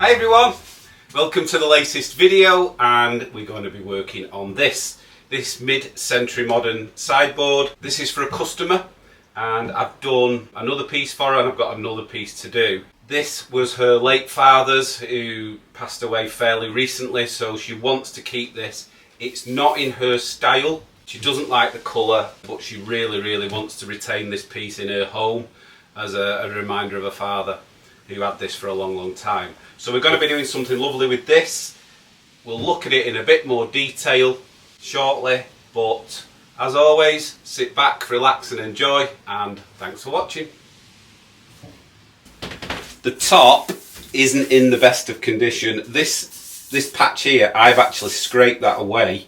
Hi everyone, welcome to the latest video, and we're going to be working on this mid-century modern sideboard. This is for a customer and I've done another piece for her and I've got another piece to do. This was her late father's, who passed away fairly recently, so she wants to keep this. It's not in her style, she doesn't like the colour, but she really wants to retain this piece in her home as a reminder of her father, who had this for a long time. So we're going to be doing something lovely with this. We'll look at it in a bit more detail shortly, but as always, sit back, relax and enjoy, and thanks for watching. The top isn't in the best of condition. This patch here, I've actually scraped that away.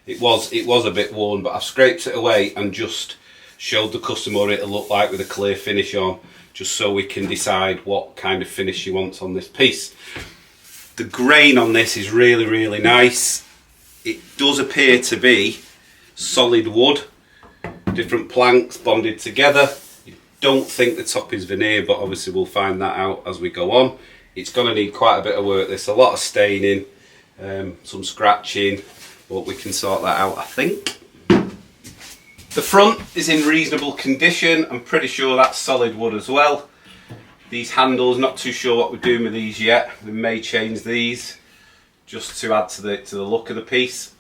It was a bit worn, but I've scraped it away and just showed the customer what it'll look like with a clear finish on, just so we can decide what kind of finish she wants on this piece. The grain on this is really nice. It does appear to be solid wood, different planks bonded together. I don't think the top is veneer, but obviously we'll find that out as we go on. It's going to need quite a bit of work. There's a lot of staining, some scratching, but we can sort that out, I think. The front is in reasonable condition. I'm pretty sure that's solid wood as well. These handles, not too sure what we're doing with these yet. We may change these just to add to the look of the piece.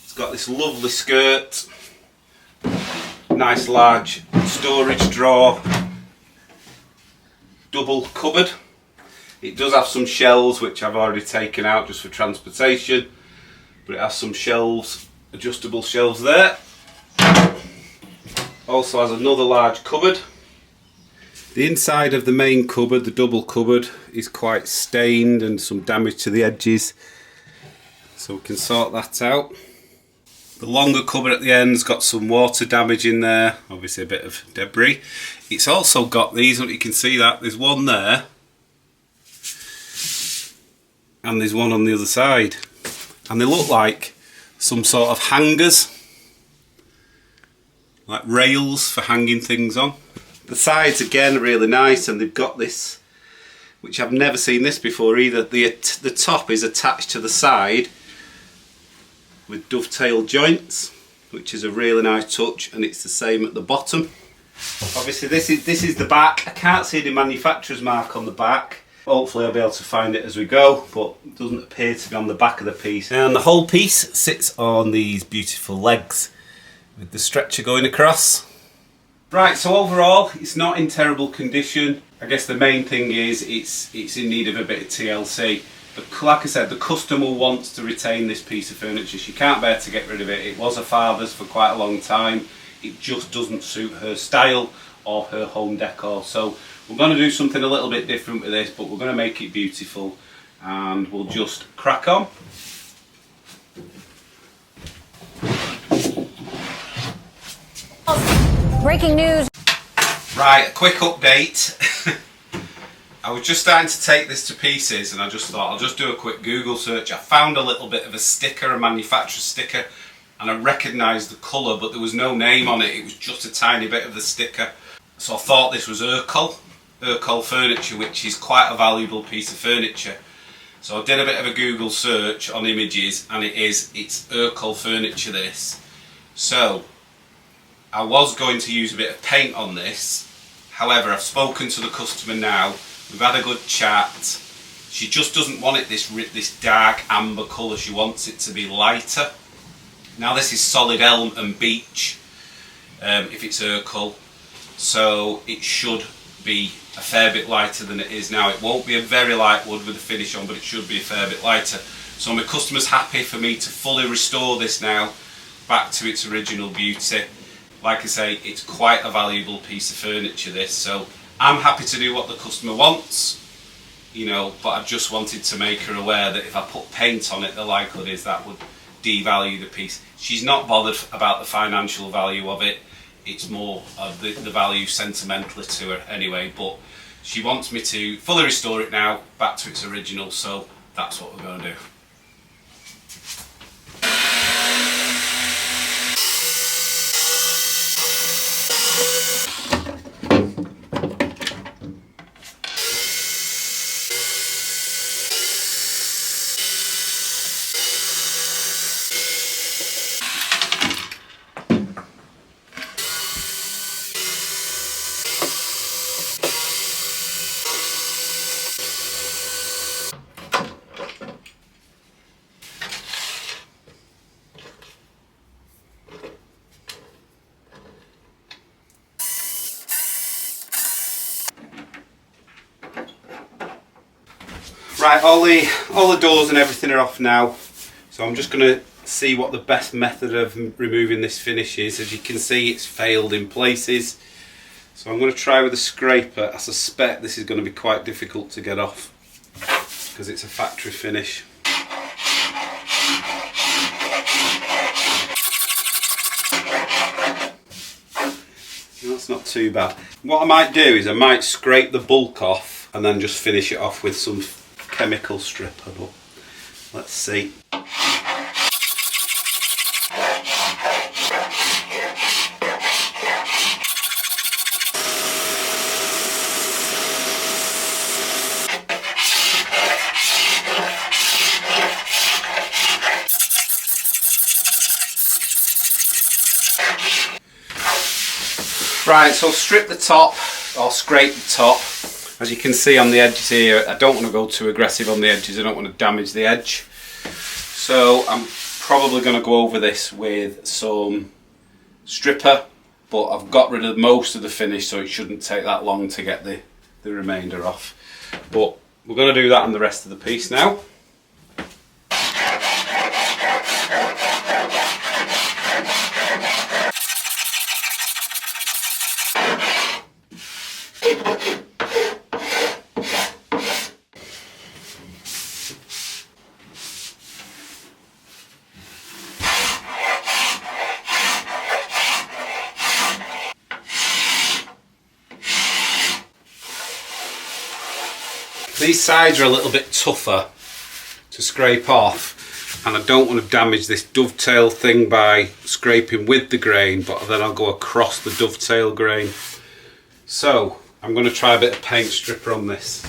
It's got this lovely skirt, nice large storage drawer, double cupboard. It does have some shelves which I've already taken out just for transportation, but it has some shelves, adjustable shelves there. Also has another large cupboard. The inside of the main cupboard, the double cupboard, is quite stained and some damage to the edges, so we can sort that out. The longer cupboard at the end's got some water damage in there, obviously a bit of debris. It's also got these, you can see that, there's one there and there's one on the other side, and they look like some sort of hangers, like rails for hanging things on. The sides again are really nice, and they've got this, which I've never seen this before either. The top is attached to the side with dovetail joints, which is a really nice touch, and it's the same at the bottom. Obviously this is the back. I can't see the manufacturer's mark on the back. Hopefully I'll be able to find it as we go, but it doesn't appear to be on the back of the piece. And the whole piece sits on these beautiful legs with the stretcher going across. Right, so overall it's not in terrible condition. I guess the main thing is it's in need of a bit of TLC. But like I said, the customer wants to retain this piece of furniture. She can't bear to get rid of it. It was her father's for quite a long time. It just doesn't suit her style or her home decor. So we're going to do something a little bit different with this, but we're going to make it beautiful, and we'll just crack on. Breaking news. Right, a quick update. I was just starting to take this to pieces and I just thought I'll just do a quick Google search. I found a little bit of a sticker, a manufacturer's sticker, and I recognised the colour, but there was no name on it. It was just a tiny bit of the sticker. So I thought this was Ercol Furniture, which is quite a valuable piece of furniture. So I did a bit of a Google search on images, and it's Ercol Furniture, this. So I was going to use a bit of paint on this. However, I've spoken to the customer now. We've had a good chat. She just doesn't want it this dark amber colour. She wants it to be lighter. Now this is solid elm and beech, if it's Ercol, so it should be a fair bit lighter than it is now. It won't be a very light wood with a finish on, but it should be a fair bit lighter. So my customer's happy for me to fully restore this now back to its original beauty. Like I say, it's quite a valuable piece of furniture, this, so I'm happy to do what the customer wants, you know, but I just wanted to make her aware that if I put paint on it, the likelihood is that would devalue the piece. She's not bothered about the financial value of it, it's more of the value sentimentally to her anyway, but she wants me to fully restore it now back to its original, so that's what we're going to do. Right, all the doors and everything are off now, so I'm just going to see what the best method of removing this finish is. As you can see, it's failed in places, so I'm going to try with a scraper. I suspect this is going to be quite difficult to get off because it's a factory finish. That's not too bad. What I might do is I might scrape the bulk off and then just finish it off with some chemical stripper, but let's see. Right, so strip the top, or scrape the top. As you can see on the edges here, I don't want to go too aggressive on the edges, I don't want to damage the edge. So I'm probably going to go over this with some stripper, but I've got rid of most of the finish, so it shouldn't take that long to get the remainder off. But we're going to do that on the rest of the piece now. These sides are a little bit tougher to scrape off, and I don't want to damage this dovetail thing by scraping with the grain, but then I'll go across the dovetail grain. So I'm going to try a bit of paint stripper on this.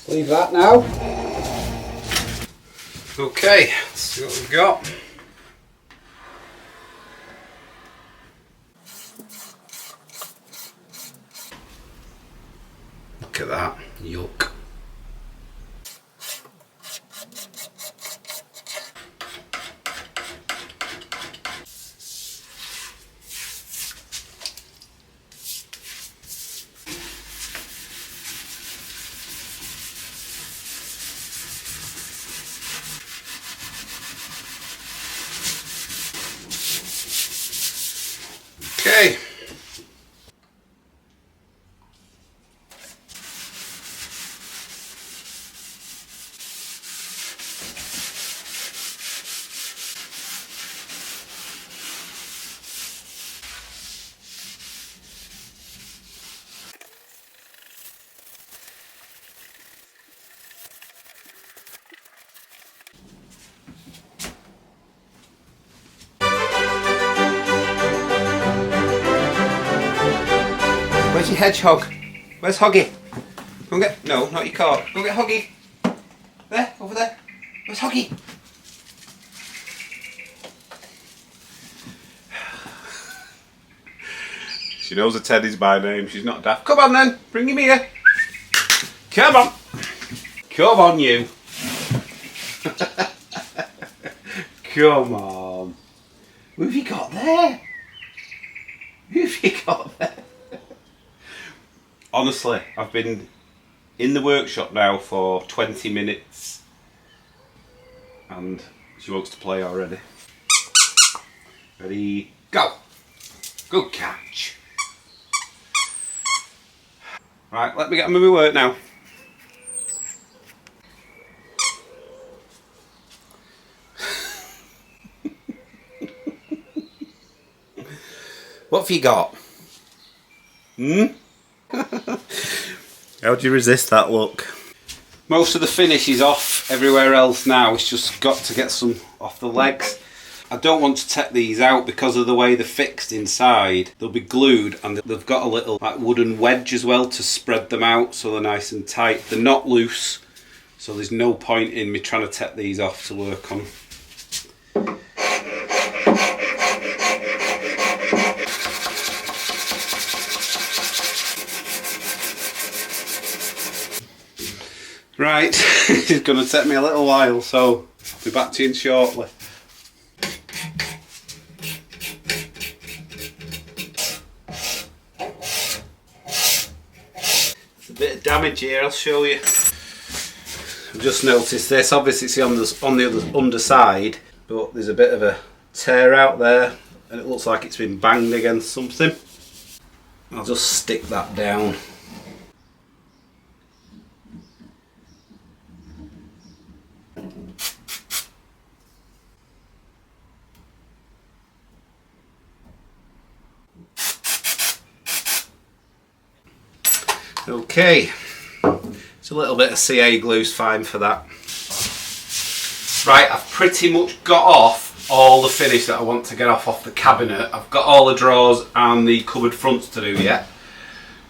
Leave that now. Okay, let's see what we've got. Look at that, yuck. Okay. Where's your hedgehog? Where's Hoggy? Go and get... No, not your car. Go and get Hoggy. There, over there. Where's Hoggy? She knows a Teddy's by name. She's not daft. Come on then. Bring him here. Come on. Come on, you. Come on. Who have you got there? Who have you got there? Honestly, I've been in the workshop now for 20 minutes and she wants to play already. Ready, go! Good catch. Right, let me get on with my work now. What have you got? How do you resist that look? Most of the finish is off everywhere else now, it's just got to get some off the legs. I don't want to take these out because of the way they're fixed inside. They'll be glued and they've got a little like wooden wedge as well to spread them out so they're nice and tight. They're not loose, so there's no point in me trying to take these off to work on. Right, it's going to take me a little while, so I'll be back to you shortly. edge here, I'll show you. I've just noticed this, obviously it's on the other underside, but there's a bit of a tear out there and it looks like it's been banged against something. I'll just stick that down. Okay, so a little bit of CA glue's fine for that. Right, I've pretty much got off all the finish that I want to get off the cabinet. I've got all the drawers and the cupboard fronts to do yet,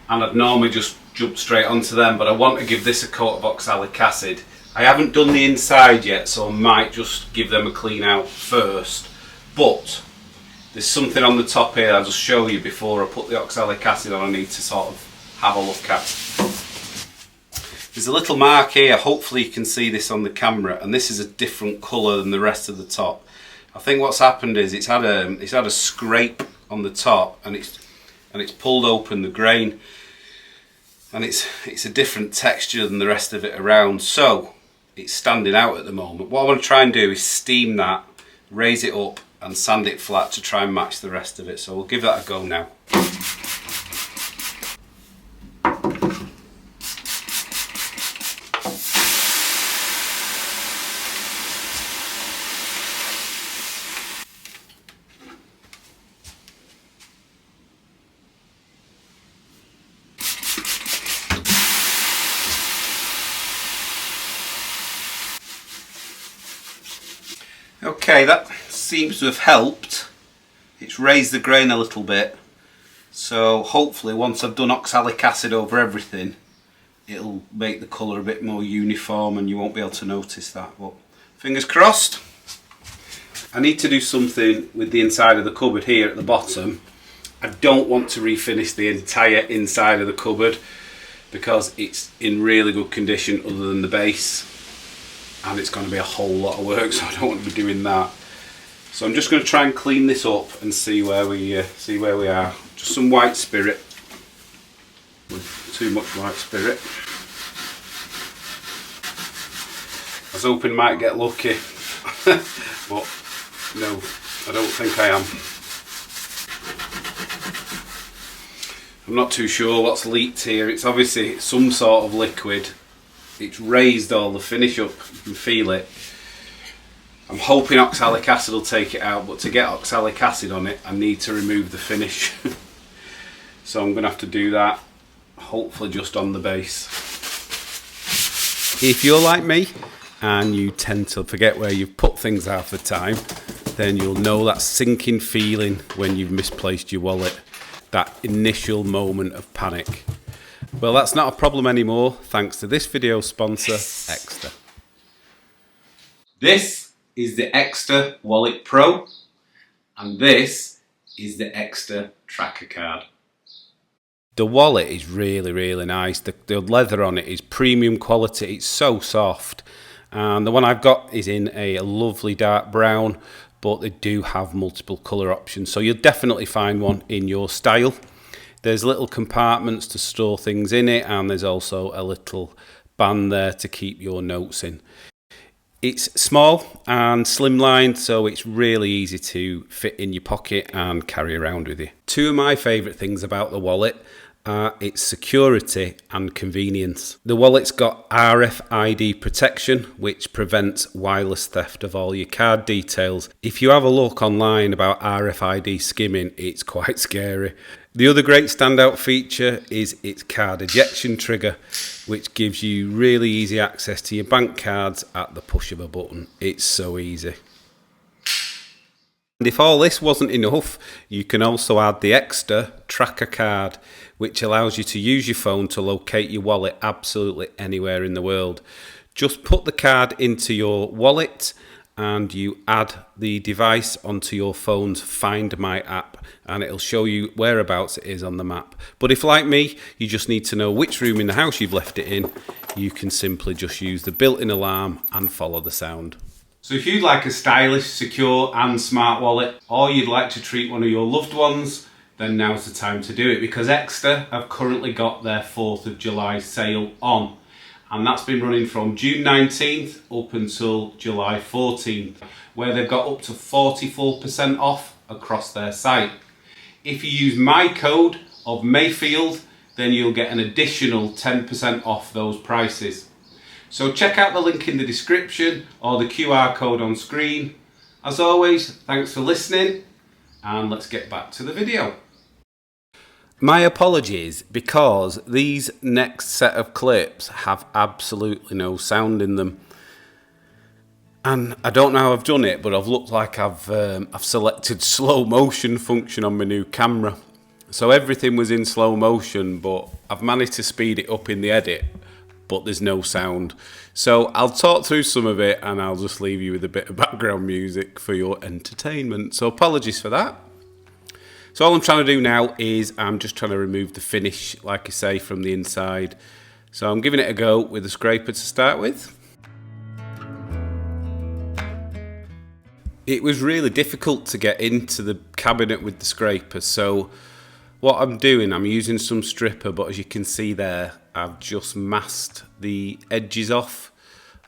and I'd normally just jump straight onto them, but I want to give this a coat of oxalic acid. I haven't done the inside yet, so I might just give them a clean out first, but there's something on the top here I'll just show you before I put the oxalic acid on. I need to sort of have a look at. There's a little mark here, hopefully you can see this on the camera, and this is a different colour than the rest of the top. I think what's happened is it's had a scrape on the top, and it's pulled open the grain, and it's a different texture than the rest of it around, so it's standing out at the moment. What I want to try and do is steam that, raise it up and sand it flat to try and match the rest of it, so we'll give that a go now. Okay, that seems to have helped. It's raised the grain a little bit, so hopefully once I've done oxalic acid over everything it'll make the colour a bit more uniform and you won't be able to notice that, but fingers crossed. I need to do something with the inside of the cupboard here at the bottom. I don't want to refinish the entire inside of the cupboard because it's in really good condition other than the base, and it's going to be a whole lot of work, so I don't want to be doing that. So I'm just going to try and clean this up and see where we are. Just some white spirit, with too much white spirit. I was hoping I might get lucky, but no, I don't think I am. I'm not too sure what's leaked here. It's obviously some sort of liquid. It's raised all the finish up, you can feel it. I'm hoping oxalic acid will take it out, but to get oxalic acid on it I need to remove the finish. So I'm going to have to do that, hopefully just on the base. If you're like me and you tend to forget where you've put things half the time, then you'll know that sinking feeling when you've misplaced your wallet, that initial moment of panic. Well, that's not a problem anymore thanks to this video sponsor, Ekster. This is the Ekster Wallet Pro, and this is the Ekster Tracker Card. The wallet is really nice. The leather on it is premium quality. It's so soft, and the one I've got is in a lovely dark brown, but they do have multiple colour options, so you'll definitely find one in your style. There's little compartments to store things in it, and there's also a little band there to keep your notes in. It's small and slimlined, so it's really easy to fit in your pocket and carry around with you. Two of my favourite things about the wallet are its security and convenience. The wallet's got RFID protection, which prevents wireless theft of all your card details. If you have a look online about RFID skimming, it's quite scary. The other great standout feature is its card ejection trigger, which gives you really easy access to your bank cards at the push of a button. It's so easy. And if all this wasn't enough, you can also add the Ekster Tracker Card, which allows you to use your phone to locate your wallet absolutely anywhere in the world. Just put the card into your wallet and you add the device onto your phone's Find My app, and it'll show you whereabouts it is on the map. But if, like me, you just need to know which room in the house you've left it in, you can simply just use the built-in alarm and follow the sound. So if you'd like a stylish, secure and smart wallet, or you'd like to treat one of your loved ones, then now's the time to do it, because Ekster have currently got their 4th of July sale on, and that's been running from June 19th up until July 14th, where they've got up to 44% off across their site. If you use my code of Mayfield, then you'll get an additional 10% off those prices. So check out the link in the description or the QR code on screen. As always, thanks for listening, and let's get back to the video. My apologies, because these next set of clips have absolutely no sound in them. And I don't know how I've done it, but I've looked like I've selected slow motion function on my new camera. So everything was in slow motion, but I've managed to speed it up in the edit, but there's no sound. So I'll talk through some of it and I'll just leave you with a bit of background music for your entertainment. So apologies for that. So all I'm trying to do now is I'm just trying to remove the finish, like I say, from the inside. So I'm giving it a go with a scraper to start with. It was really difficult to get into the cabinet with the scraper, so what I'm doing, I'm using some stripper, but as you can see there, I've just masked the edges off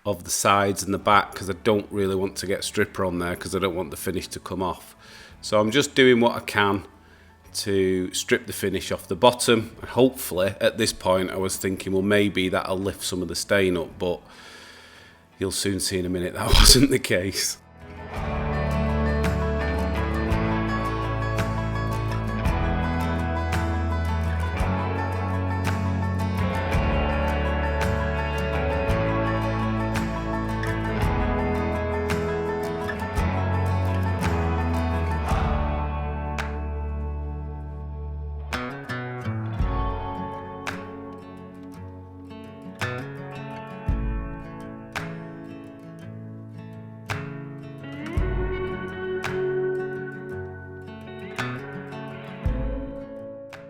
of the sides and the back, because I don't really want to get stripper on there, because I don't want the finish to come off. So I'm just doing what I can to strip the finish off the bottom, and hopefully at this point I was thinking, well, maybe that'll lift some of the stain up, but you'll soon see in a minute that wasn't the case.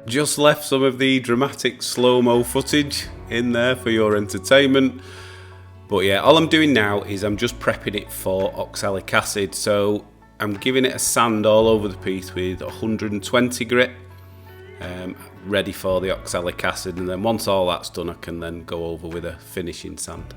Just left some of the dramatic slow-mo footage in there for your entertainment. But yeah, all I'm doing now is I'm just prepping it for oxalic acid. So I'm giving it a sand all over the piece with 120 grit, ready for the oxalic acid. And then once all that's done, I can then go over with a finishing sand.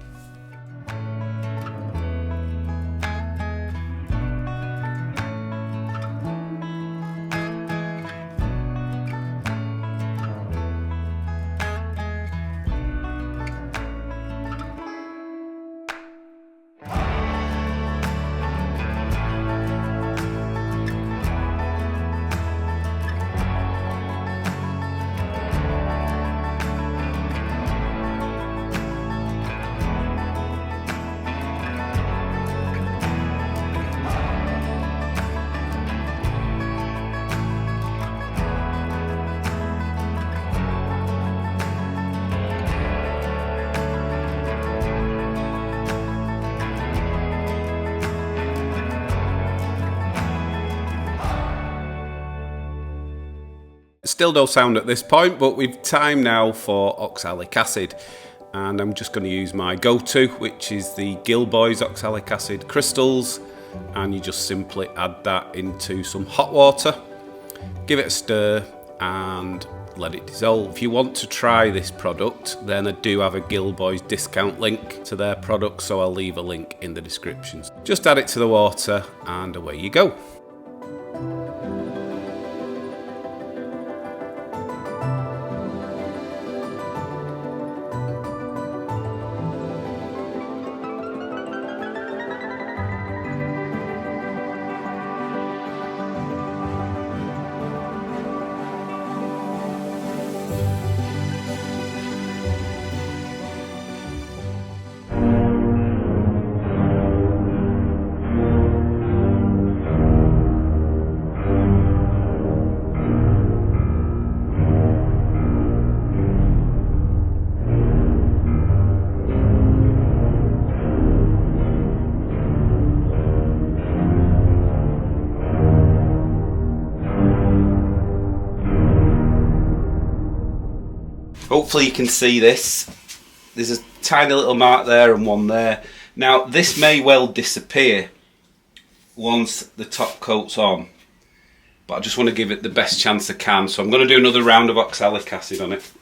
Still no sound at this point, but we've time now for oxalic acid, and I'm just going to use my go-to, which is the Gilboy's oxalic acid crystals, and you just simply add that into some hot water, give it a stir and let it dissolve. If you want to try this product, then I do have a Gilboy's discount link to their product, so I'll leave a link in the description. Just add it to the water and away you go. Hopefully you can see this. There's a tiny little mark there and one there. Now this may well disappear once the top coat's on. but I just want to give it the best chance I can. So I'm going to do another round of oxalic acid on it.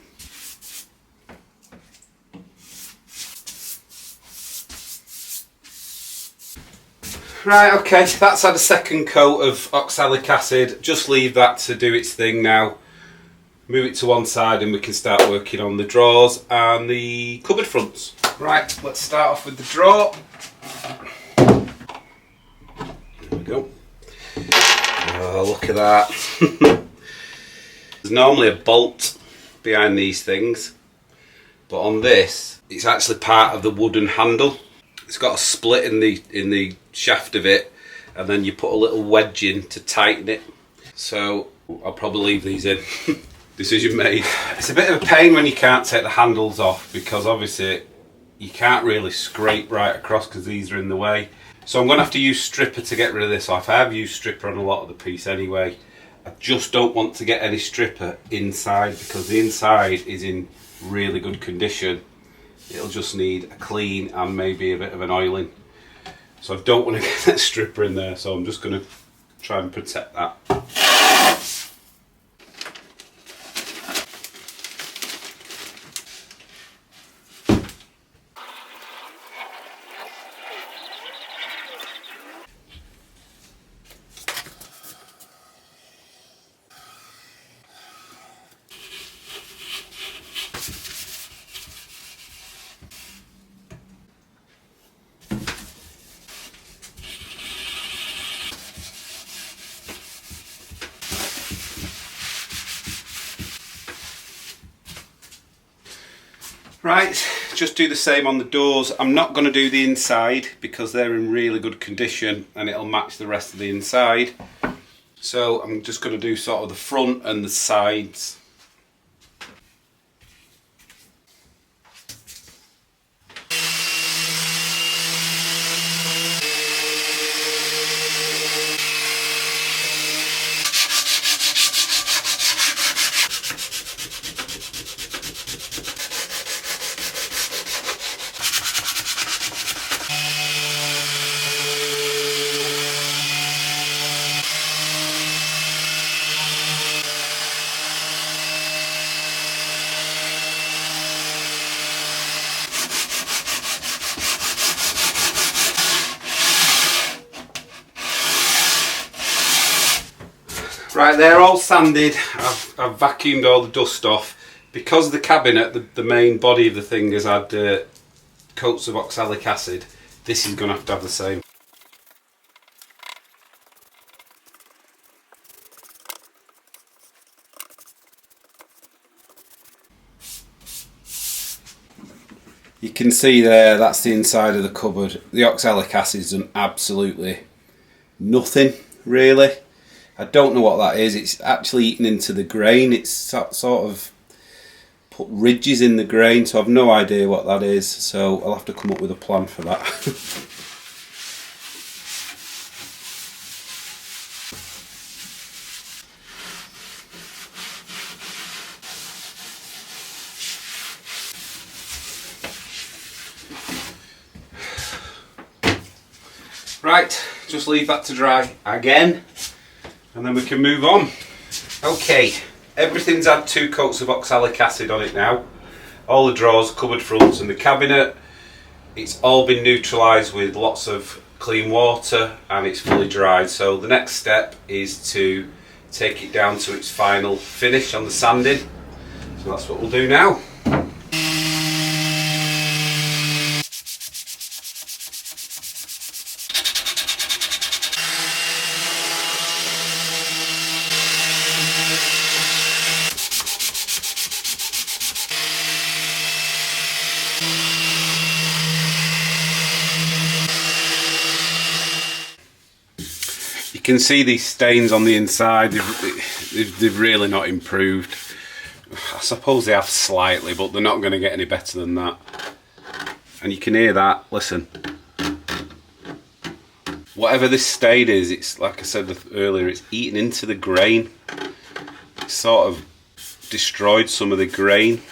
Right, okay, that's had a second coat of oxalic acid. Just leave that to do its thing now. Move it to one side and we can start working on the drawers and the cupboard fronts. Right, let's start off with the drawer. There we go. Oh, look at that. There's normally a bolt behind these things, but on this, it's actually part of the wooden handle. It's got a split in the shaft of it, and then you put a little wedge in to tighten it. So I'll probably leave these in. Decision made. It's a bit of a pain when you can't take the handles off, because obviously you can't really scrape right across because these are in the way. So I'm going to have to use stripper to get rid of this off. I have used stripper on a lot of the piece anyway. I just don't want to get any stripper inside because the inside is in really good condition. It'll just need a clean and maybe a bit of an oiling. So I don't want to get that stripper in there, so I'm just going to try and protect that. Right, just do the same on the doors. I'm not going to do the inside because they're in really good condition and it'll match the rest of the inside. So I'm just going to do sort of the front and the sides. Right, they're all sanded. I've vacuumed all the dust off. Because the cabinet, the main body of the thing has had coats of oxalic acid, this is going to have the same. You can see there, that's the inside of the cupboard. The oxalic acid's done absolutely nothing, really. I don't know what that is. It's actually eaten into the grain. It's sort of put ridges in the grain, so I've no idea what that is. So I'll have to come up with a plan for that. Right, just leave that to dry again. And then we can move on. Okay, everything's had 2 coats of oxalic acid on it now. All the drawers, cupboard fronts and the cabinet. It's all been neutralised with lots of clean water and it's fully dried. So the next step is to take it down to its final finish on the sanding. So that's what we'll do now. You can see these stains on the inside. They've really not improved. I suppose they have slightly, but they're not going to get any better than that. And you can hear that, listen. Whatever this stain is, it's like I said earlier, it's eaten into the grain. It's sort of destroyed some of the grain.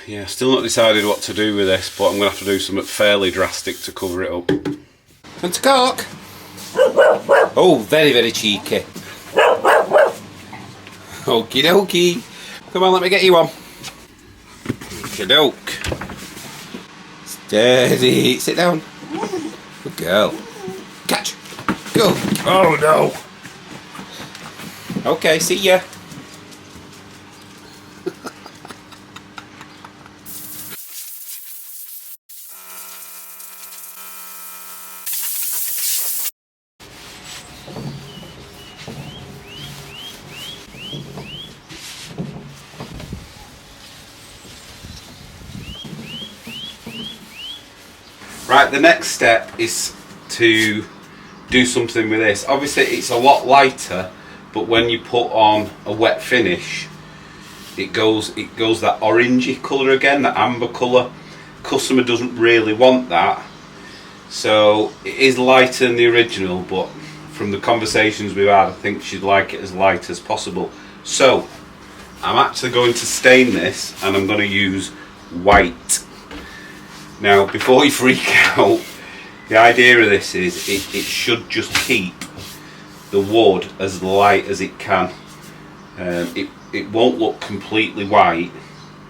Yeah, still not decided what to do with this, but I'm going to have to do something fairly drastic to cover it up. Time to cook! Oh, very, very cheeky. Okie dokie. Come on, let me get you one. Okie doke. Steady. Sit down. Good girl. Catch. Go. Oh no. Okay, see ya. Right, the next step is to do something with this. Obviously it's a lot lighter, but when you put on a wet finish, it goes that orangey colour again, that amber colour. Customer doesn't really want that, so it is lighter than the original, but from the conversations we've had, I think she'd like it as light as possible. So I'm actually going to stain this, and I'm going to use white. Now, before you freak out, the idea of this is it should just keep the wood as light as it can. It won't look completely white.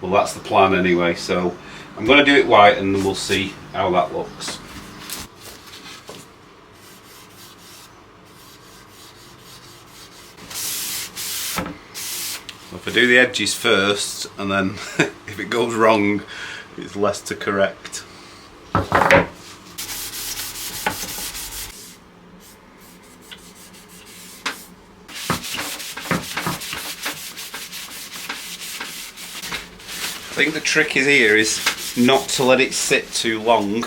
Well, that's the plan anyway, so I'm going to do it white and then we'll see how that looks. So if I do the edges first, and then if it goes wrong, it's less to correct. I think the trick is here is not to let it sit too long,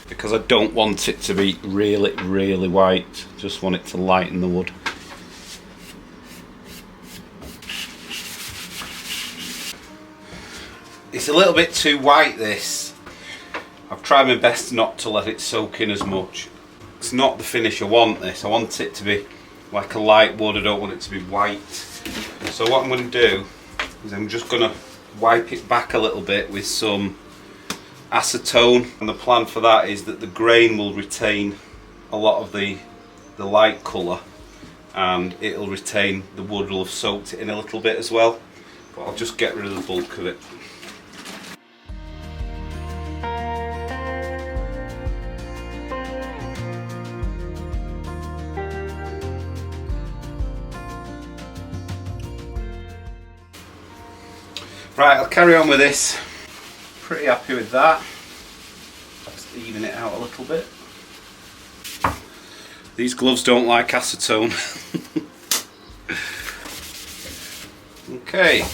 because I don't want it to be really white. Just want it to lighten the wood. It's a little bit too white, this. I've tried my best not to let it soak in as much. It's not the finish I want this. I want it to be like a light wood, I don't want it to be white. So what I'm going to do is I'm just going to wipe it back a little bit with some acetone, and the plan for that is that the grain will retain a lot of the light colour, and it'll retain, the wood will have soaked it in a little bit as well, but I'll just get rid of the bulk of it. Right, I'll carry on with this. Pretty happy with that. Just even it out a little bit. These gloves don't like acetone. Okay.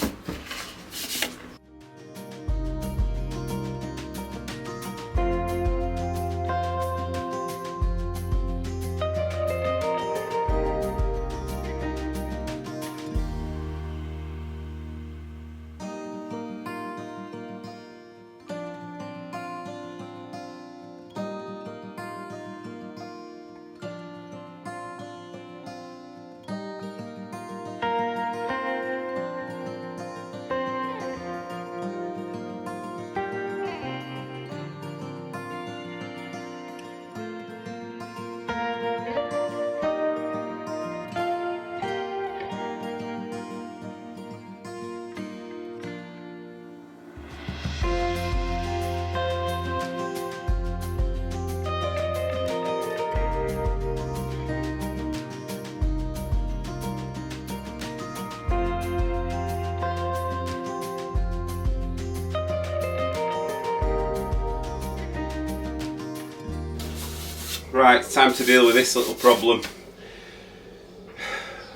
Right, time to deal with this little problem.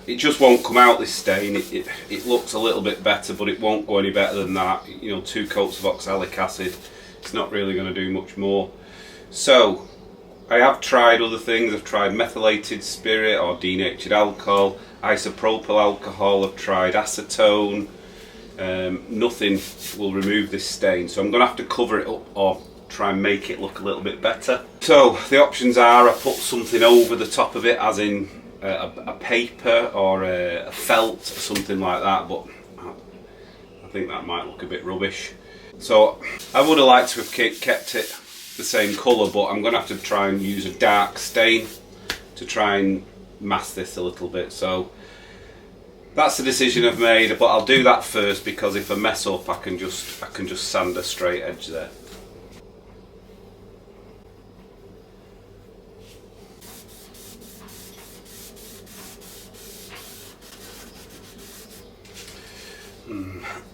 It just won't come out, this stain. It looks a little bit better, but it won't go any better than that. You know, 2 coats of oxalic acid, it's not really going to do much more. So, I have tried other things. I've tried methylated spirit or denatured alcohol, isopropyl alcohol, I've tried acetone. Nothing will remove this stain, so I'm going to have to cover it up or try and make it look a little bit better. So the options are I put something over the top of it, as in a paper or a felt or something like that, but I think that might look a bit rubbish. So I would have liked to have kept it the same colour, but I'm going to have to try and use a dark stain to try and mask this a little bit. So That's the decision I've made, but I'll do that first because if I mess up, I can just sand a straight edge there.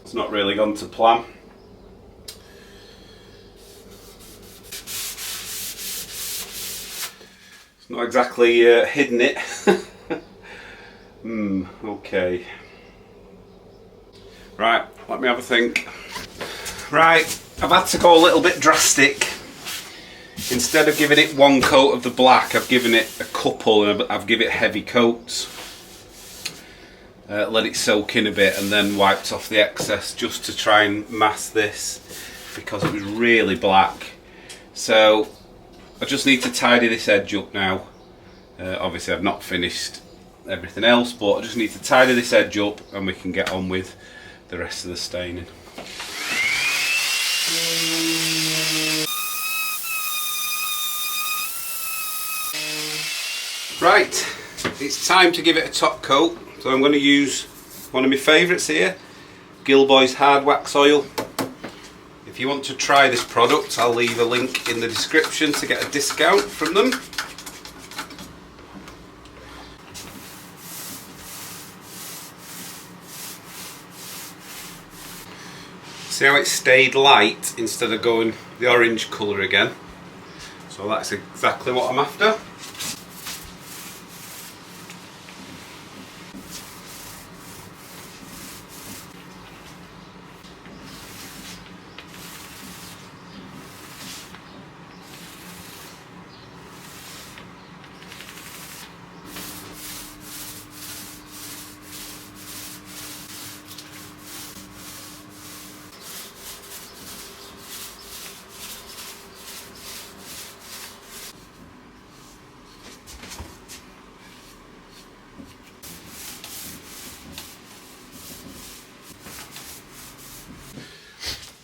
It's not really gone to plan. It's not exactly hidden it. Okay. Right, let me have a think. Right, I've had to go a little bit drastic. Instead of giving it one coat of the black, I've given it a couple, and I've given it heavy coats. Let it soak in a bit and then wiped off the excess just to try and mask this because it was really black. So I just need to tidy this edge up now. Obviously I've not finished everything else, but I just need to tidy this edge up and we can get on with the rest of the staining. Right, it's time to give it a top coat. So I'm going to use one of my favourites here, Gilboy's hard wax oil. If you want to try this product, I'll leave a link in the description to get a discount from them. See how it stayed light instead of going the orange colour again? So that's exactly what I'm after.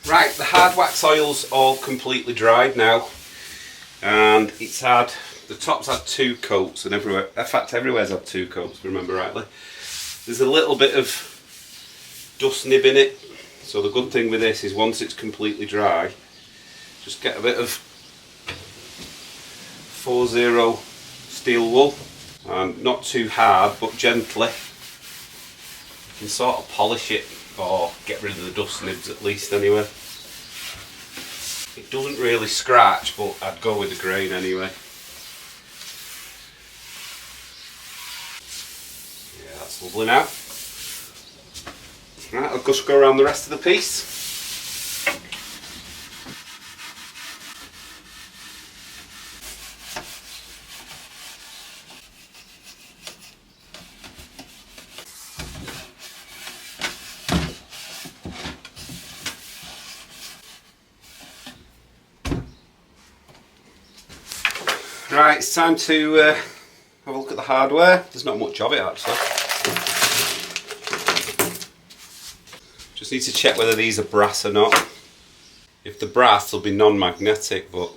Right, the hard wax oil's all completely dried now, and it's had, the top's had 2 coats, and everywhere, in fact everywhere's had 2 coats if I remember rightly. There's a little bit of dust nib in it, so the good thing with this is once it's completely dry, just get a bit of 4-0 steel wool, and not too hard but gently. You can sort of polish it or get rid of the dust nibs at least anyway. It doesn't really scratch, but I'd go with the grain anyway. Yeah, that's lovely now. Right, I'll just go around the rest of the piece. Right, it's time to have a look at the hardware. There's not much of it actually. Just need to check whether these are brass or not. If they're brass, they'll be non-magnetic, but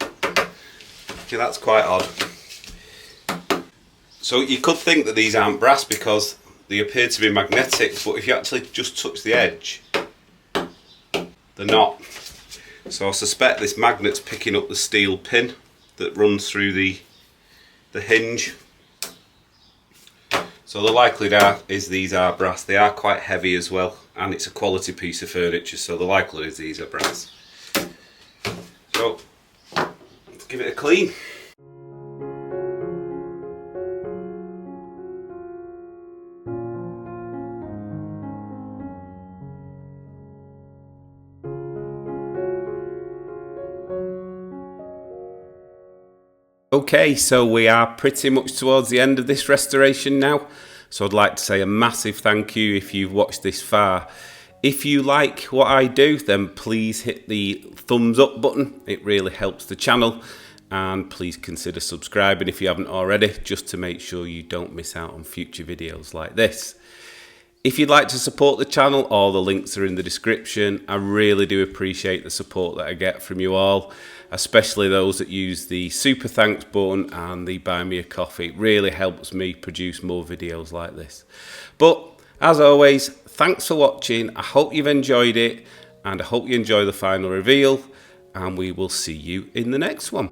okay, that's quite odd. So you could think that these aren't brass because they appear to be magnetic, but if you actually just touch the edge, they're not. So I suspect this magnet's picking up the steel pin that runs through the hinge. So the likelihood is these are brass. They are quite heavy as well, and it's a quality piece of furniture, so the likelihood is these are brass. So let's give it a clean. Okay, so we are pretty much towards the end of this restoration now. So I'd like to say a massive thank you if you've watched this far. If you like what I do, then please hit the thumbs up button. It really helps the channel. And please consider subscribing if you haven't already, just to make sure you don't miss out on future videos like this. If you'd like to support the channel, all the links are in the description. I really do appreciate the support that I get from you all, especially those that use the super thanks button and the buy me a coffee. It really helps me produce more videos like this. But as always, thanks for watching. I hope you've enjoyed it, and I hope you enjoy the final reveal, and we will see you in the next one.